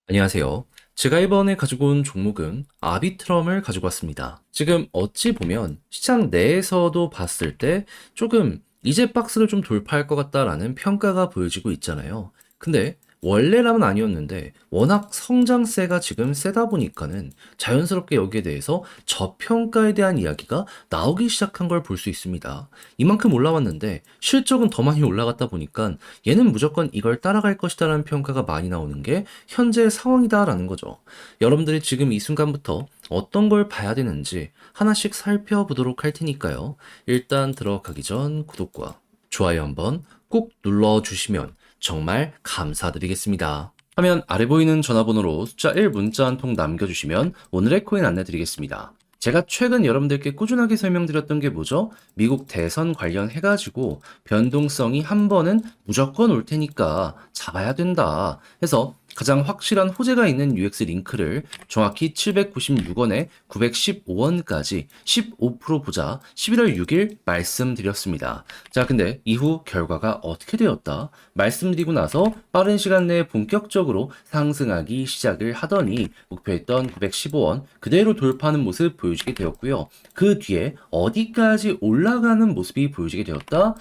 안녕하세요. 제가 이번에 가지고 온 종목은 아비트럼을 가지고 왔습니다. 지금 어찌 보면 시장 내에서도 봤을 때 조금 이제 박스를 좀 돌파할 것 같다라는 평가가 보여지고 있잖아요. 근데 원래라면 아니었는데 워낙 성장세가 지금 세다 보니까는 자연스럽게 여기에 대해서 저평가에 대한 이야기가 나오기 시작한 걸 볼 수 있습니다. 이만큼 올라왔는데 실적은 더 많이 올라갔다 보니까 얘는 무조건 이걸 따라갈 것이다라는 평가가 많이 나오는 게 현재의 상황이다라는 거죠. 여러분들이 지금 이 순간부터 어떤 걸 봐야 되는지 하나씩 살펴보도록 할 테니까요. 일단 들어가기 전 구독과 좋아요 한번 꼭 눌러주시면 정말 감사드리겠습니다. 화면 아래 보이는 전화번호로 숫자 1 문자 한 통 남겨주시면 오늘의 코인 안내드리겠습니다. 제가 최근 여러분들께 꾸준하게 설명드렸던 게 뭐죠? 미국 대선 관련해가지고 변동성이 한 번은 무조건 올 테니까 잡아야 된다 해서 가장 확실한 호재가 있는 UX 링크를 정확히 796원에 915원까지 15% 보자 11월 6일 말씀드렸습니다. 자, 근데 이후 결과가 어떻게 되었다? 말씀드리고 나서 빠른 시간 내에 본격적으로 상승하기 시작을 하더니 목표했던 915원 그대로 돌파하는 모습 보여지게 되었고요. 그 뒤에 어디까지 올라가는 모습이 보여지게 되었다?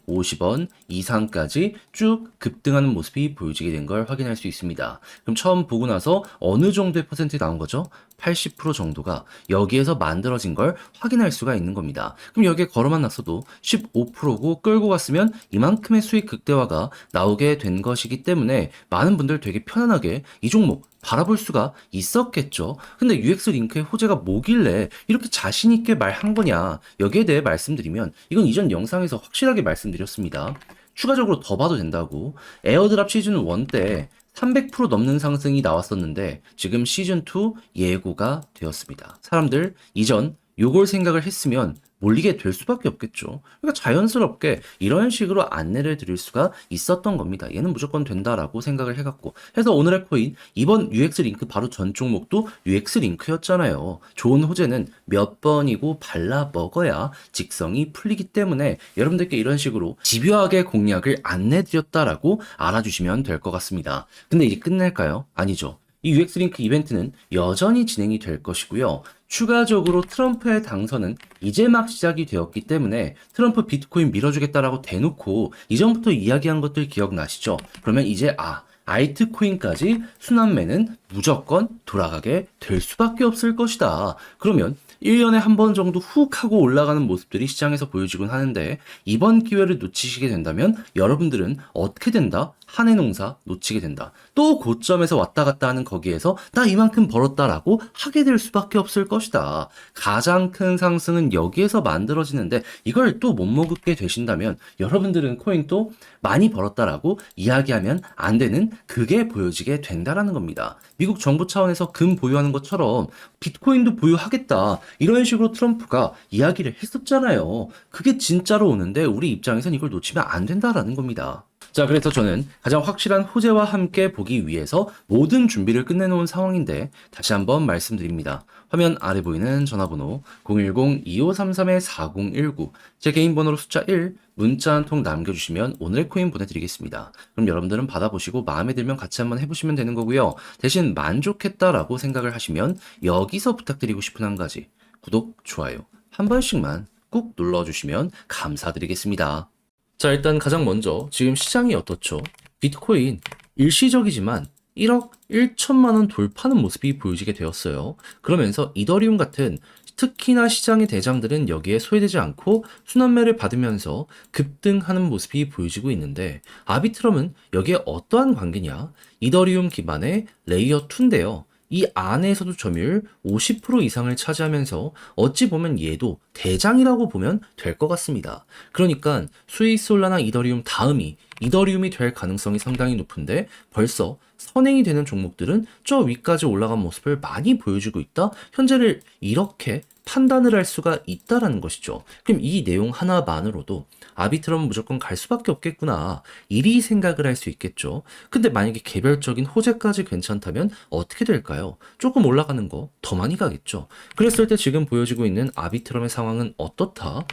1350원 이상까지 쭉 급등하는 모습이 보여지게 된 걸 확인할 수 있습니다. 그럼 처음 보고 나서 어느 정도의 퍼센트 나온 거죠? 80% 정도가 여기에서 만들어진 걸 확인할 수가 있는 겁니다. 그럼 여기에 걸어만 놨어도 15%고 끌고 갔으면 이만큼의 수익 극대화가 나오게 된 것이기 때문에 많은 분들 되게 편안하게 이 종목 바라볼 수가 있었겠죠. 근데 UX 링크의 호재가 뭐길래 이렇게 자신 있게 말한 거냐? 여기에 대해 말씀드리면 이건 이전 영상에서 확실하게 말씀드렸습니다. 추가적으로 더 봐도 된다고. 에어드랍 시즌 1 때 300% 넘는 상승이 나왔었는데 지금 시즌 2 예고가 되었습니다. 사람들 이전 요걸 생각을 했으면 몰리게 될 수밖에 없겠죠. 그러니까 자연스럽게 이런 식으로 안내를 드릴 수가 있었던 겁니다. 얘는 무조건 된다라고 생각을 해갖고. 해서 오늘의 코인, 이번 UX 링크 바로 전 종목도 UX 링크였잖아요. 좋은 호재는 몇 번이고 발라 먹어야 직성이 풀리기 때문에 여러분들께 이런 식으로 집요하게 공략을 안내드렸다라고 알아주시면 될 것 같습니다. 근데 이제 끝낼까요? 아니죠. 이 UX 링크 이벤트는 여전히 진행이 될 것이고요. 추가적으로 트럼프의 당선은 이제 막 시작이 되었기 때문에 트럼프 비트코인 밀어주겠다라고 대놓고 이전부터 이야기한 것들 기억나시죠? 그러면 이제 알트코인까지 순환매는 무조건 돌아가게 될 수밖에 없을 것이다. 그러면 1년에 한 번 정도 훅 하고 올라가는 모습들이 시장에서 보여지곤 하는데 이번 기회를 놓치시게 된다면 여러분들은 어떻게 된다? 한 해 농사 놓치게 된다. 또 고점에서 왔다 갔다 하는 거기에서 나 이만큼 벌었다라고 하게 될 수밖에 없을 것이다. 가장 큰 상승은 여기에서 만들어지는데 이걸 또 못 먹게 되신다면 여러분들은 코인 또 많이 벌었다라고 이야기하면 안 되는 그게 보여지게 된다라는 겁니다. 미국 정부 차원에서 금 보유하는 것처럼 비트코인도 보유하겠다. 이런 식으로 트럼프가 이야기를 했었잖아요. 그게 진짜로 오는데 우리 입장에선 이걸 놓치면 안 된다라는 겁니다. 자, 그래서 저는 가장 확실한 호재와 함께 보기 위해서 모든 준비를 끝내놓은 상황인데 다시 한번 말씀드립니다. 화면 아래 보이는 전화번호 010-2533-4019 제 개인 번호로 숫자 1 문자 한 통 남겨주시면 오늘의 코인 보내드리겠습니다. 그럼 여러분들은 받아보시고 마음에 들면 같이 한번 해보시면 되는 거고요. 대신 만족했다라고 생각을 하시면 여기서 부탁드리고 싶은 한 가지 구독, 좋아요 한 번씩만 꾹 눌러주시면 감사드리겠습니다. 자, 일단 가장 먼저 지금 시장이 어떻죠? 비트코인 일시적이지만 1억 1천만 원 돌파하는 모습이 보여지게 되었어요. 그러면서 이더리움 같은 특히나 시장의 대장들은 여기에 소외되지 않고 순환매를 받으면서 급등하는 모습이 보여지고 있는데 아비트럼은 여기에 어떠한 관계냐? 이더리움 기반의 레이어 2인데요. 이 안에서도 점유율 50% 이상을 차지하면서 어찌 보면 얘도 대장이라고 보면 될 것 같습니다. 그러니까 스위솔라나 이더리움 다음이 이더리움이 될 가능성이 상당히 높은데 벌써 선행이 되는 종목들은 저 위까지 올라간 모습을 많이 보여주고 있다. 현재를 이렇게 판단을 할 수가 있다라는 것이죠. 그럼 이 내용 하나만으로도 아비트럼은 무조건 갈 수밖에 없겠구나. 이리 생각을 할 수 있겠죠. 근데 만약에 개별적인 호재까지 괜찮다면 어떻게 될까요? 조금 올라가는 거 더 많이 가겠죠. 그랬을 때 지금 보여지고 있는 아비트럼의 상황은 어떻다?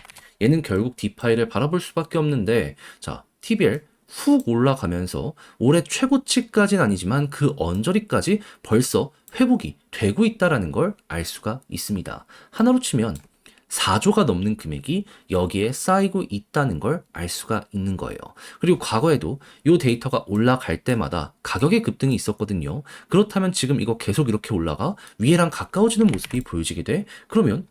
얘는 결국 디파이를 바라볼 수밖에 없는데 자, TBL 훅 올라가면서 올해 최고치까지는 아니지만 그 언저리까지 벌써 회복이 되고 있다라는 걸 알 수가 있습니다. 하나로 치면 4조가 넘는 금액이 여기에 쌓이고 있다는 걸 알 수가 있는 거예요. 그리고 과거에도 이 데이터가 올라갈 때마다 가격의 급등이 있었거든요. 그렇다면 지금 이거 계속 이렇게 올라가 위에랑 가까워지는 모습이 보여지게 돼? 그러면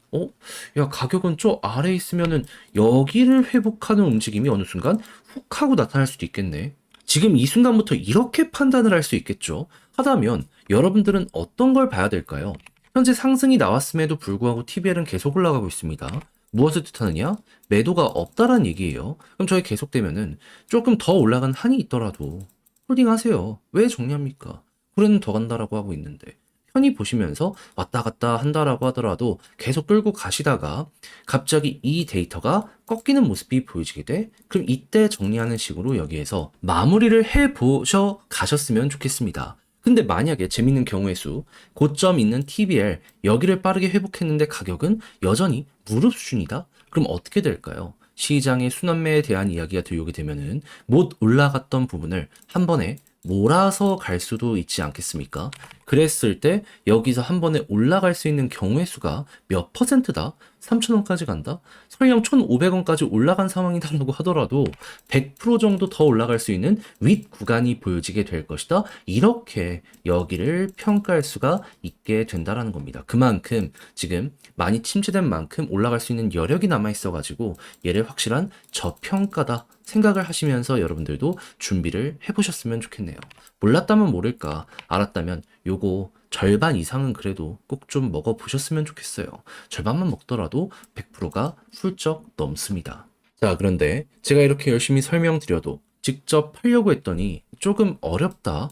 야, 가격은 저 아래에 있으면은 여기를 회복하는 움직임이 어느 순간 훅 하고 나타날 수도 있겠네. 지금 이 순간부터 이렇게 판단을 할 수 있겠죠. 하다면 여러분들은 어떤 걸 봐야 될까요? 현재 상승이 나왔음에도 불구하고 TBL은 계속 올라가고 있습니다. 무엇을 뜻하느냐? 매도가 없다라는 얘기예요. 그럼 저희 계속되면은 조금 더 올라간 한이 있더라도 홀딩 하세요. 왜 정리합니까? 홀은 더 간다라고 하고 있는데 편히 보시면서 왔다 갔다 한다라고 하더라도 계속 끌고 가시다가 갑자기 이 데이터가 꺾이는 모습이 보여지게 돼? 그럼 이때 정리하는 식으로 여기에서 마무리를 해보셔 가셨으면 좋겠습니다. 근데 만약에 재밌는 경우의 수, 고점 있는 TBL, 여기를 빠르게 회복했는데 가격은 여전히 무릎 수준이다? 그럼 어떻게 될까요? 시장의 순환매에 대한 이야기가 들어오게 되면은 못 올라갔던 부분을 한 번에 몰아서 갈 수도 있지 않겠습니까? 그랬을 때 여기서 한 번에 올라갈 수 있는 경우의 수가 몇 퍼센트다? 3,000원까지 간다? 설령 1,500원까지 올라간 상황이다라고 하더라도 100% 정도 더 올라갈 수 있는 윗 구간이 보여지게 될 것이다. 이렇게 여기를 평가할 수가 있게 된다라는 겁니다. 그만큼 지금 많이 침체된 만큼 올라갈 수 있는 여력이 남아 있어가지고 얘를 확실한 저평가다 생각을 하시면서 여러분들도 준비를 해보셨으면 좋겠네요. 몰랐다면 모를까, 알았다면 요거 절반 이상은 그래도 꼭 좀 먹어보셨으면 좋겠어요. 절반만 먹더라도 100%가 훌쩍 넘습니다. 자, 그런데 제가 이렇게 열심히 설명드려도 직접 하려고 했더니 조금 어렵다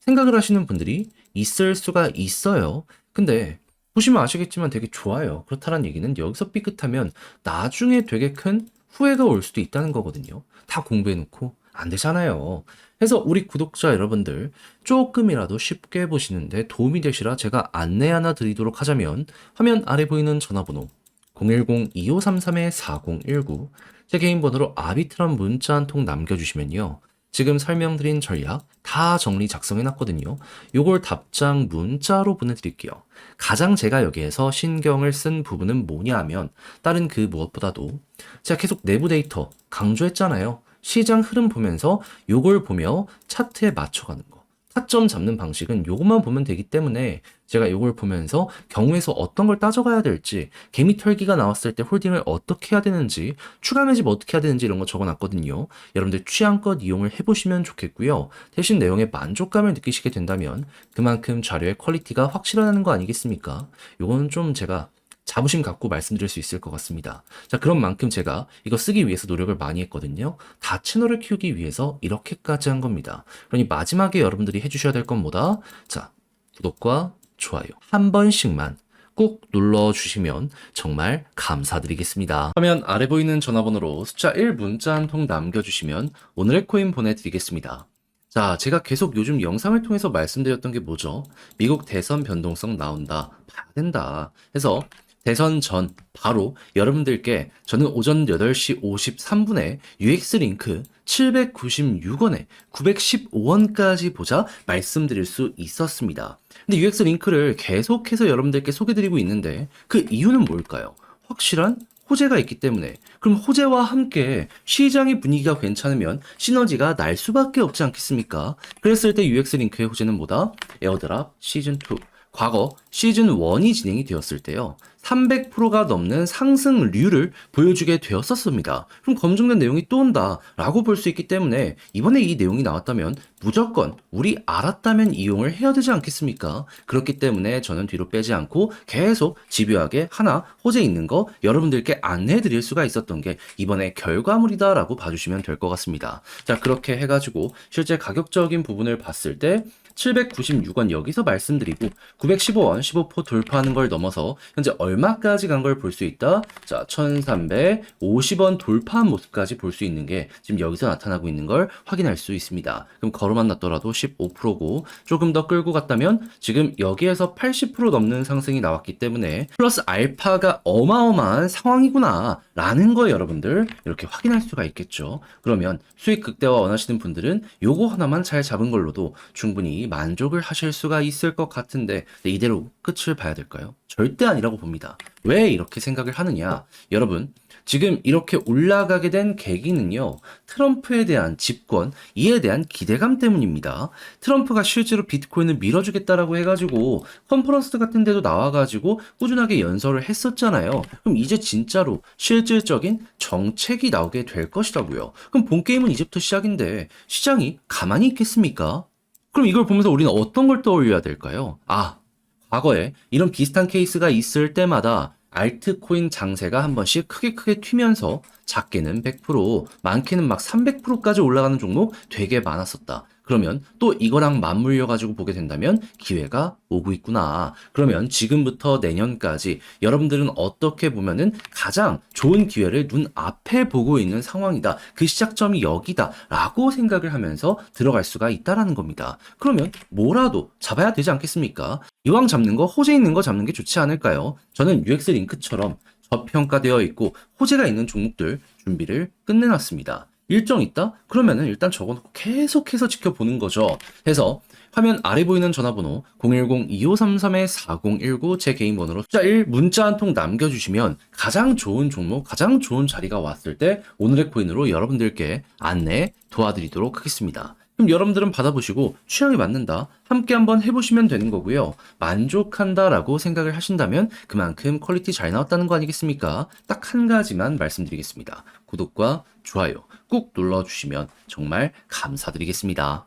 생각을 하시는 분들이 있을 수가 있어요. 근데 보시면 아시겠지만 되게 좋아요. 그렇다는 얘기는 여기서 삐끗하면 나중에 되게 큰 후회가 올 수도 있다는 거거든요. 다 공부해놓고 안 되잖아요. 그래서 우리 구독자 여러분들 조금이라도 쉽게 보시는데 도움이 되시라 제가 안내 하나 드리도록 하자면 화면 아래 보이는 전화번호 010-2533-4019 제 개인 번호로 아비트란 문자 한 통 남겨주시면요. 지금 설명드린 전략 다 정리 작성해놨거든요. 요걸 답장 문자로 보내드릴게요. 가장 제가 여기에서 신경을 쓴 부분은 뭐냐 하면 다른 그 무엇보다도 제가 계속 내부 데이터 강조했잖아요. 시장 흐름 보면서 요걸 보며 차트에 맞춰가는 거. 타점 잡는 방식은 요것만 보면 되기 때문에 제가 요걸 보면서 경우에서 어떤 걸 따져가야 될지, 개미 털기가 나왔을 때 홀딩을 어떻게 해야 되는지, 추가 매집 어떻게 해야 되는지 이런 거 적어놨거든요. 여러분들 취향껏 이용을 해보시면 좋겠고요. 대신 내용에 만족감을 느끼시게 된다면 그만큼 자료의 퀄리티가 확실하다는 거 아니겠습니까? 요거는 좀 제가 자부심 갖고 말씀드릴 수 있을 것 같습니다. 자, 그런 만큼 제가 이거 쓰기 위해서 노력을 많이 했거든요. 다 채널을 키우기 위해서 이렇게까지 한 겁니다. 그러니 마지막에 여러분들이 해주셔야 될 건 뭐다? 자, 구독과 좋아요 한 번씩만 꾹 눌러주시면 정말 감사드리겠습니다. 화면 아래 보이는 전화번호로 숫자 1 문자 한 통 남겨주시면 오늘의 코인 보내드리겠습니다. 자, 제가 계속 요즘 영상을 통해서 말씀드렸던 게 뭐죠? 미국 대선 변동성 나온다, 봐야 된다 해서 대선 전 바로 여러분들께 저는 오전 8시 53분에 UX 링크 796원에 915원까지 보자 말씀드릴 수 있었습니다. 근데 UX 링크를 계속해서 여러분들께 소개드리고 있는데 그 이유는 뭘까요? 확실한 호재가 있기 때문에. 그럼 호재와 함께 시장의 분위기가 괜찮으면 시너지가 날 수밖에 없지 않겠습니까? 그랬을 때 UX 링크의 호재는 뭐다? 에어드랍 시즌2. 과거 시즌1이 진행이 되었을 때요. 300%가 넘는 상승률을 보여주게 되었었습니다. 그럼 검증된 내용이 또 온다 라고 볼 수 있기 때문에 이번에 이 내용이 나왔다면 무조건 우리 알았다면 이용을 해야 되지 않겠습니까? 그렇기 때문에 저는 뒤로 빼지 않고 계속 집요하게 하나 호재 있는 거 여러분들께 안내해 드릴 수가 있었던 게 이번에 결과물이다 라고 봐주시면 될 것 같습니다. 자, 그렇게 해가지고 실제 가격적인 부분을 봤을 때 796원 여기서 말씀드리고 915원 15포 돌파하는 걸 넘어서 현재 얼마까지 간 걸 볼 수 있다? 자, 1350원 돌파한 모습까지 볼 수 있는 게 지금 여기서 나타나고 있는 걸 확인할 수 있습니다. 그럼 걸어만 놨더라도 15%고 조금 더 끌고 갔다면 지금 여기에서 80% 넘는 상승이 나왔기 때문에 플러스 알파가 어마어마한 상황이구나 라는 거 여러분들 이렇게 확인할 수가 있겠죠. 그러면 수익 극대화 원하시는 분들은 요거 하나만 잘 잡은 걸로도 충분히 만족을 하실 수가 있을 것 같은데 이대로 끝을 봐야 될까요? 절대 아니라고 봅니다. 왜 이렇게 생각을 하느냐? 여러분, 지금 이렇게 올라가게 된 계기는요, 트럼프에 대한 집권, 이에 대한 기대감 때문입니다. 트럼프가 실제로 비트코인을 밀어주겠다라고 해가지고 컨퍼런스 같은 데도 나와가지고 꾸준하게 연설을 했었잖아요. 그럼 이제 진짜로 실질적인 정책이 나오게 될 것이라고요. 그럼 본 게임은 이제부터 시작인데 시장이 가만히 있겠습니까? 그럼 이걸 보면서 우리는 어떤 걸 떠올려야 될까요? 과거에 이런 비슷한 케이스가 있을 때마다 알트코인 장세가 한 번씩 크게 튀면서 작게는 100%, 많게는 막 300%까지 올라가는 종목 되게 많았었다. 그러면 또 이거랑 맞물려 가지고 보게 된다면 기회가 오고 있구나. 그러면 지금부터 내년까지 여러분들은 어떻게 보면은 가장 좋은 기회를 눈앞에 보고 있는 상황이다. 그 시작점이 여기다. 라고 생각을 하면서 들어갈 수가 있다라는 겁니다. 그러면 뭐라도 잡아야 되지 않겠습니까? 이왕 잡는 거 호재 있는 거 잡는 게 좋지 않을까요? 저는 UX 링크처럼 저평가되어 있고 호재가 있는 종목들 준비를 끝내놨습니다. 일정 있다? 그러면은 일단 적어놓고 계속해서 지켜보는 거죠. 해서 화면 아래 보이는 전화번호 010-2533-4019 제 개인 번호로 숫자 1 문자 한 통 남겨주시면 가장 좋은 종목, 가장 좋은 자리가 왔을 때 오늘의 코인으로 여러분들께 안내 도와드리도록 하겠습니다. 그럼 여러분들은 받아보시고 취향에 맞는다. 함께 한번 해보시면 되는 거고요. 만족한다라고 생각을 하신다면 그만큼 퀄리티 잘 나왔다는 거 아니겠습니까? 딱 한 가지만 말씀드리겠습니다. 구독과 좋아요 꾹 눌러주시면 정말 감사드리겠습니다.